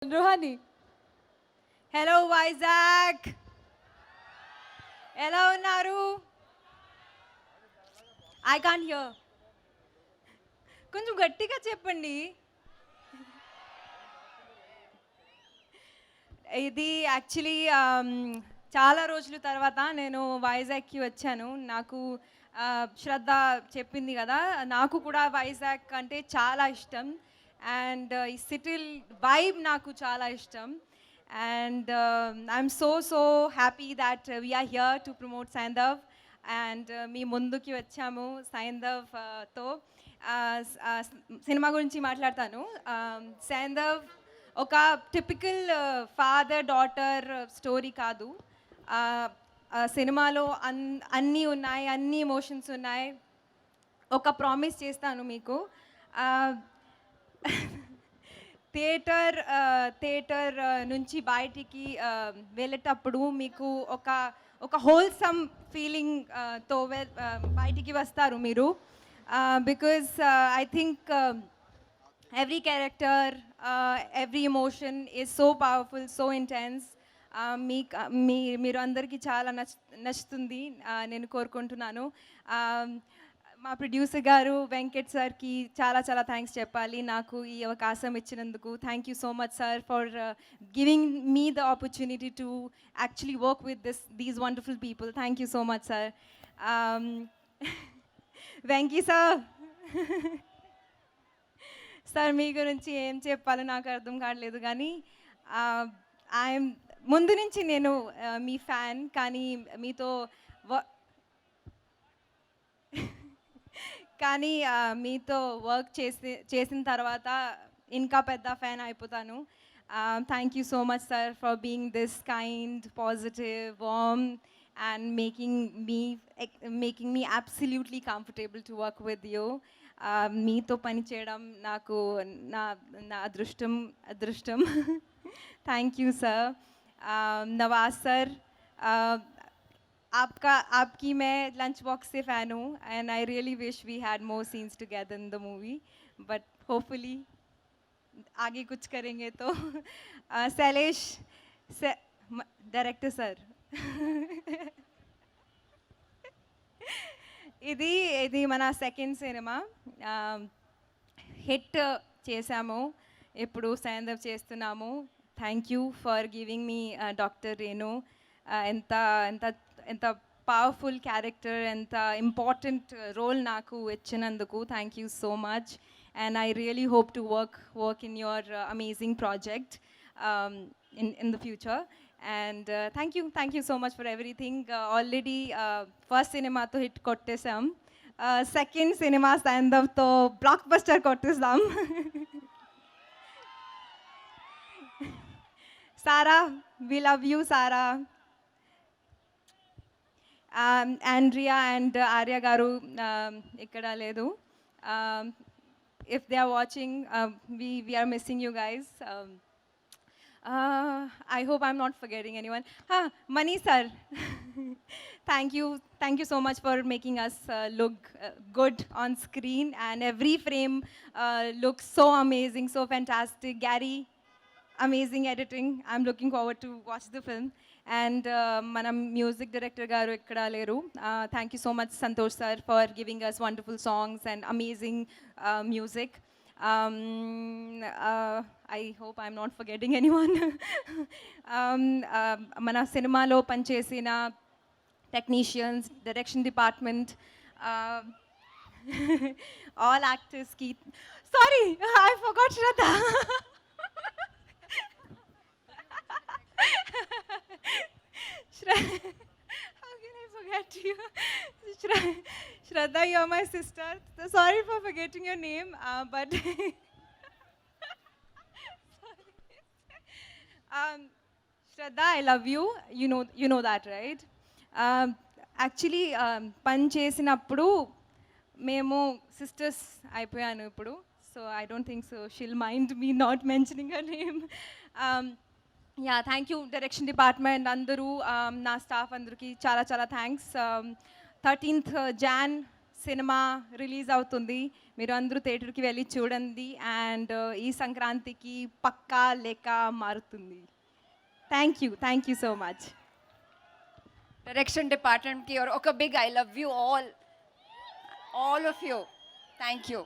Rohani. Hello, Isaac. Hello, Naru. I can't hear. కొంచెం గట్టిగా చెప్పండి. ఇది యాక్చువల్లీ చాలా రోజుల తర్వాత నేను వైజాగ్కి వచ్చాను. నాకు శ్రద్ధ చెప్పింది కదా, నాకు కూడా వైజాగ్ అంటే చాలా ఇష్టం. అండ్ ఈ సిటీ వైబ్ నాకు చాలా ఇష్టం. And I'm so happy that we're here to promote Saindhav. And మీ ముందుకి వచ్చాము సైంధవ్తో. సినిమా గురించి మాట్లాడతాను. సైంధవ్ ఒక టిపికల్ ఫాదర్ డాటర్ స్టోరీ కాదు. సినిమాలో అన్నీ ఉన్నాయి, అన్ని ఎమోషన్స్ ఉన్నాయి. ఒక ప్రామిస్ చేస్తాను మీకు, థియేటర్ నుంచి బయటికి వెళ్ళేటప్పుడు మీకు ఒక ఒక హోల్సమ్ ఫీలింగ్తో బయటికి వస్తారు మీరు. Because I think every character, every emotion is so powerful, so intense. మీరు అందరికీ చాలా నచ్చుతుంది నేను కోరుకుంటున్నాను. మా ప్రొడ్యూసర్ గారు వెంకట్ సార్కి చాలా చాలా థ్యాంక్స్ చెప్పాలి నాకు ఈ అవకాశం ఇచ్చినందుకు. Thank you so much sir for giving me the opportunity to actually work with these wonderful people. Thank you so much sir. Venky sir, sir మీ గురించి ఏం చెప్పాలో నాకు అర్థం కావట్లేదు, కానీ ఐఎమ్ ముందు నుంచి నేను మీ ఫ్యాన్. కానీ మీతో వర్క్ చేసిన తర్వాత ఇంకా పెద్ద ఫ్యాన్ అయిపోతాను. Thank you so much sir for being this kind, positive, warm and making me absolutely comfortable to work with you. మీతో పని చేయడం నాకు నా అదృష్టం. Thank you sir. Nawaz sir, आपकी मैं लंच बॉक्स से फ़ैन हूँ and I really wish we had more scenes together in the movie, but hopefully आगे कुछ करेंगे तो. शैलेश डायरेक्टर सर, ఇది మన సెకండ్ సినిమా. హిట్ చేసాము, ఇప్పుడు సైంధవ్ చేస్తున్నాము. Thank you for giving me doctor Renu. ఎంత ఎంత ఎంత పవర్ఫుల్ క్యారెక్టర్, ఎంత ఇంపార్టెంట్ రోల్ నాకు ఇచ్చినందుకు thank you so much. And I really hope to work in your amazing project in the future. And thank you so much for everything. Already first cinema to hit kottesam, second cinema Sandhav to blockbuster kottesam. Sarah, we love you Sarah. Andrea and Arya garu ikkada ledu. If they are watching, we are missing you guys. I hope I'm not forgetting anyone. Mani sir, thank you so much for making us look good on screen, and every frame looks so amazing, so fantastic. Gary, amazing editing. I'm looking forward to watch the film. And mana music director garu ikkada leru. Thank you so much Santosh sir for giving us wonderful songs and amazing music. I hope I'm not forgetting anyone. మన సినిమాలో పనిచేసిన technicians, direction department, all యాక్టర్స్కి. Sorry, I forgot Shraddha. How can I forget you? Shraddha, you're my sister. So sorry for forgetting your name, but Shraddha, I love you. You know that, right? Actually, పని చేసినప్పుడు మేము sisters అయిపోయాను ఇప్పుడు. So I don't think so she'll mind me not mentioning her name. Yeah, thank you direction department అందరూ, నా staff అందరికి చాలా చాలా thanks. 13th Jan cinema release అవుతుంది. మీరు అందరూ థియేటర్కి వెళ్ళి చూడండి. అండ్ ఈ సంక్రాంతికి పక్కా లేక మారుతుంది. Thank you so much. Direction డిపార్ట్మెంట్కి ఒక big I love you all of you. Thank you.